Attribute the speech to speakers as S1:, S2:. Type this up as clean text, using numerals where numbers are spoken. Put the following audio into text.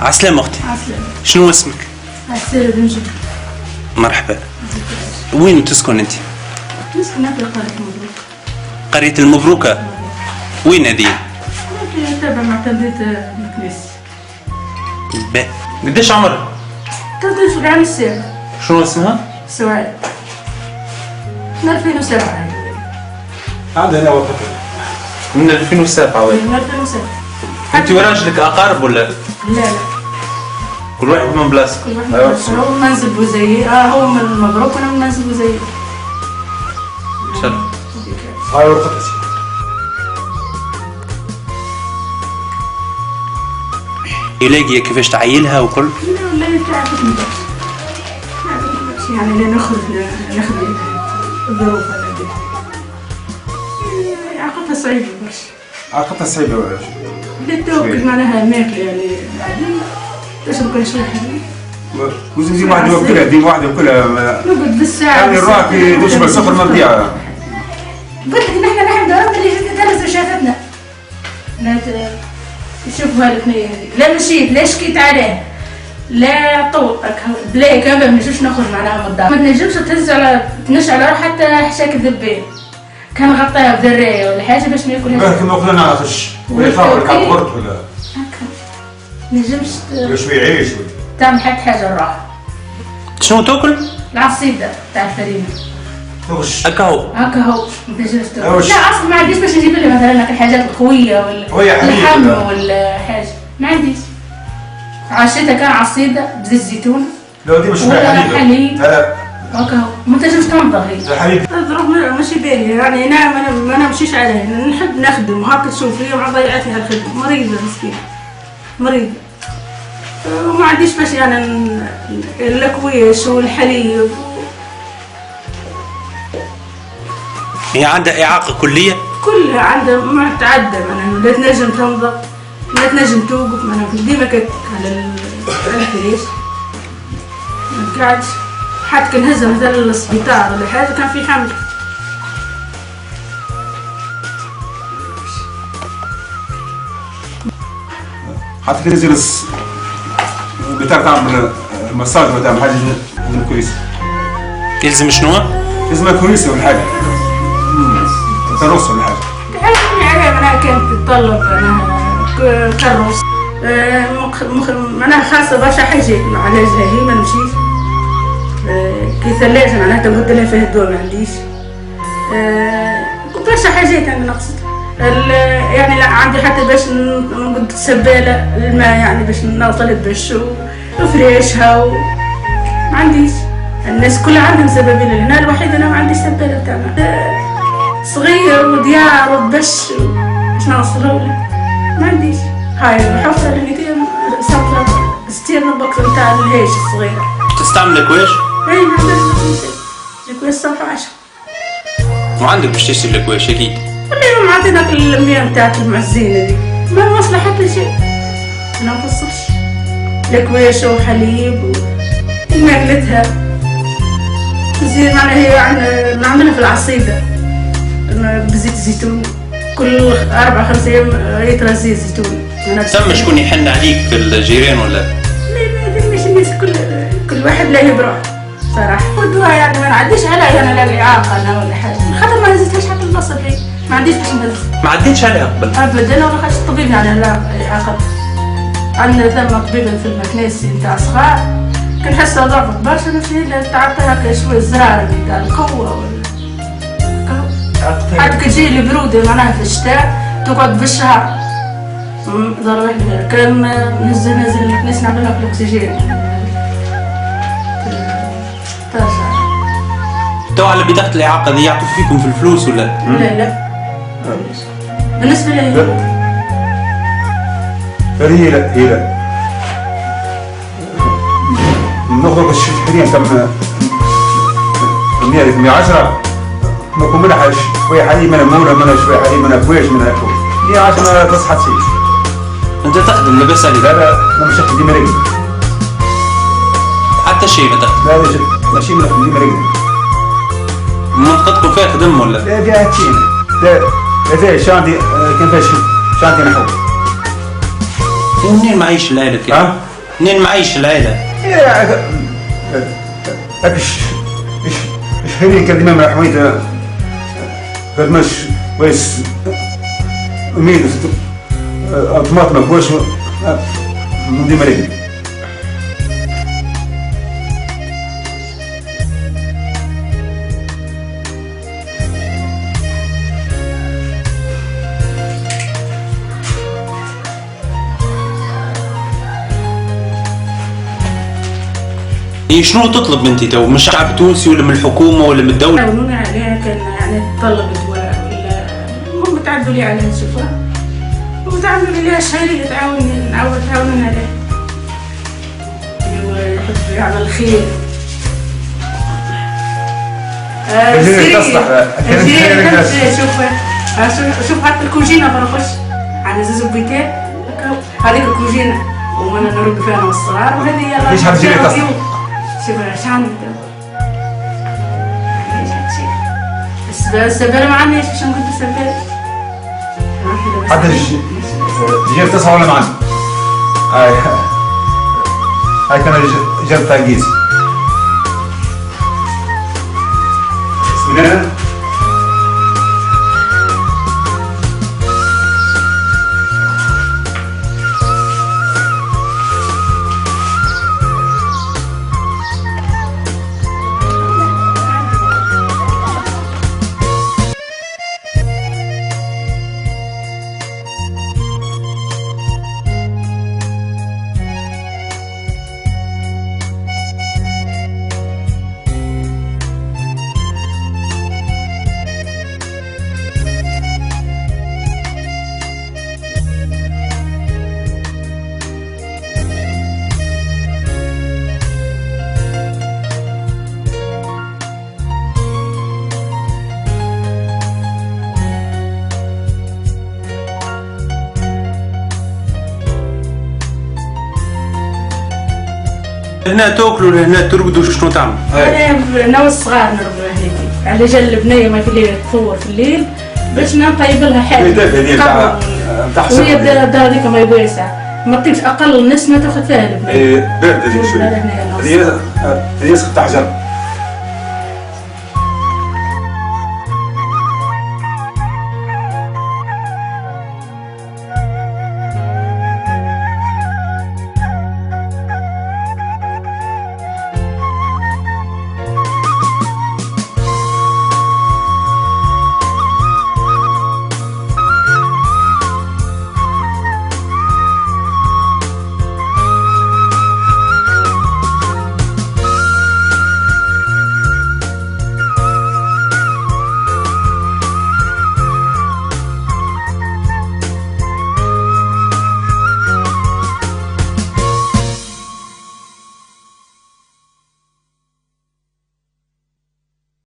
S1: عسلامة أختي.
S2: عسلامة.
S1: شنو اسمك؟
S2: عسلامة بن جد.
S1: مرحبا. وين تسكن أنت؟
S2: نسكن في قرية مبروك.
S1: قرية المبروكة؟ وين هذه؟
S2: تابع مع تلدية مكنيس.
S1: باهي. قداش عمرك؟
S2: تلدية في عام السابع.
S1: شنو اسمها؟
S2: سعاد. من 2007.
S3: عندنا وقت.
S1: من 2007 وين؟
S2: من 2007.
S1: أنت وراجلك أقارب ولا؟
S2: لا لا.
S1: كل واحد من بلاصتك.
S2: كل واحد هو من منزل بوزير، هو من مبروك وأنا من منزل بوزير.
S1: شرف.
S3: هاي ورقتك.
S1: يلاقي كيفاش تعيلها وكل؟
S2: لا لا تعرفتني بس. يعني لا نخرج نخدم الظروف هذه. عقدها صعيبة برشا.
S3: عقدتها صعيبة ولا
S2: بديت توكل معناها ماكلة يعني بعدين تشرب كل شوية حليب.
S3: وزي واحد يوكلها ديما واحد يوكلها.
S2: نقعد بالساعة.
S3: يعني الراك يشبه صفر مبيعها.
S2: قلت لك نحن ضربنا اللي جت تهز شافتنا. شوفوا هالثنية هذيك، لا مشيت لا شكيت عليه لا طوطك بلاي كان ما نجمش نخرج معناها من الدار، ما تنجمش تنش على روح حتى حشاك الذبان، كان غطاها بدراية ولا حاجة باش ما ياكلهاش.
S3: بالك ما قلنا نعرفش ولا يخافرك على الورد ولا
S2: هكا نجمش
S3: شوي يعيش
S2: تعمل حتى حاجة الراحة.
S1: شنو تاكل؟
S2: العصيدة تاع الفرينة.
S3: توش
S1: هكا هو.
S2: هكا هو ما تنجمش تاكل.
S3: وش؟
S2: لا أصلا ما عنديش باش نجيب لي مثلا الحاجات القوية ولا اللحم ولا حاجة، ما عنديش. عشيتها كان عصيدة بزيت زيتون.
S3: لا دي مش
S2: ولا حليب.
S3: لا
S2: هكا هو ما تنجمش تنضغ هي.
S3: الحليب.
S2: الظروف ماشي باهية يعني أنا ما نمشيش عليها، نحب نخدم وهكا تشوف لي مع ضيعتي هالخدمة، مريضة مسكينة مريضة. وما عنديش باش يعني الكويش والحليب.
S1: هي عندها إعاقة كلية؟
S2: كلها عندها ما تعدى معناها لا تنجم تنضغ لا تنجم توقف معناها ديما كت على الفريش ما قاعدش. حتى كان نهزها مثلا للسبيطار ولا حاجة كان في حمل.
S3: حتى كي نزل بتاع تعمل مساج ولا تعمل حاجة كويسة.
S1: يلزم شنو؟
S3: لازم كويسة ولا حاجة. تروس ولا حاجة.
S2: يعني معناها كانت تتطلب معناها كروس معناها خاصة برشا حاجات علاجها هي ما نمشيش. كي ثلاجة معناها تقعد لها فيها الدواء ما عنديش. برشا حاجات أنا نقصد. يعني لا عندي حتى باش نقعد سبالة الماء يعني باش نطلب باش وفريشها ما عنديش. الناس كلها عندهم سبابيل، هنا الوحيد أنا ما عنديش سبالة تاعنا. صغير وديار وبش باش نوصلوا له ما عنديش. هاي الحفرة اللي فيها سطلة ستيرنا بكرة نتاع الهيش الصغيرة.
S1: تستعمل الكواش؟
S2: اي ما عندناش الكواش صفحة 10.
S1: وعندك باش تشتري الكواش أكيد.
S2: اليوم عطيناك المياه نتاعت المعزينة دي ما واصلة حتى شيء. أنا ما نفصلش الكواش وحليب وماكلتها زين معناها هي نعملها في العصيدة بزيت زيتون كل 4-5 أيام لتر زيت زيتون.
S1: ثم شكون يحن عليك في الجيران ولا؟
S2: لا مش الناس كل واحد له بروح صراحة. والدواء يعني ما نعديش عليها أنا لا إعاقة أنا ولا حاجة خاطر ما هزتهاش حتى البصل هي ما عنديش باش نهز.
S1: ما عديتش عليها قبل؟
S2: أبدا ولا خاش الطبيب يعني لا إعاقة. عندنا ثم طبيبة في المكناسي نتاع صغار كان حسها ضعفت برشا بس هي تعطيها هكا شوية زرارة نتاع القوة ولا حتى كي تجي البرودة معناها في الشتاء تقعد بالشهر. ضروري كان نزل الناس نعمل لها الأكسجين ترجع.
S1: تو على بطاقة الإعاقة دي يعطوا فيكم في الفلوس ولا؟
S2: لا بالنسبة لي
S3: هي لا نخرج الشهرية كم 110 نكون منها شوية حليب منها مولة منها شوية حليب منها كويش منها كويش 110 ما تصحى شيء.
S1: أنت تخدم لاباس عليك؟
S3: لا أنا مش هخدم ديما رجلي.
S1: حتى شيء ما تخدم؟
S3: لا ماشي من نخدم ديما رجلي.
S1: منطقتكم فيها خدم ولا؟
S3: لا فيها هاتشين. لا فيها شانتي كان فيها شانتي نحو.
S1: ومنين معيش العائلة كده؟ منين معيش العيلة؟
S3: ايش هني كلمة من حويته فمش ويس ميد طماطم بوش دي مريض
S1: شنو تطلب انت تو من الشعب التونسي ولا من الحكومه ولا من الدوله؟
S2: يعاونوني عليها، كان يعني تطلب دواء ولا هم تعدوا لي عليها شوفها وتعملوا لي ليها شهرية تعاونون عليها ويحب على الخير. شوف حتى الكوجينة برخش على زوز بيتين هذيك الكوجينة وانا نربي فيها انا والصغار وهذه
S3: ليش هالجيرة تصلح؟
S2: شوف ايش عندي بس السبالة ما عنديش باش نقول السبالة
S3: حتى الجيرة تصحى ولا ما عندي؟ هاي كان جيرة تاقيز بسم الله.
S1: هنا تاكلوا هنا ترقدوا شنو تعمل؟
S2: انا والصغار نربوا هنيك على جال البنيه ما في الليل تفور في الليل باش نطيب لها حاجه وهي الدار هذيك ما يبوسع ما تطيبش اقل نسمه تاخذ فيها البنيه
S3: برد هذيك شويه هذه يسقط تحجر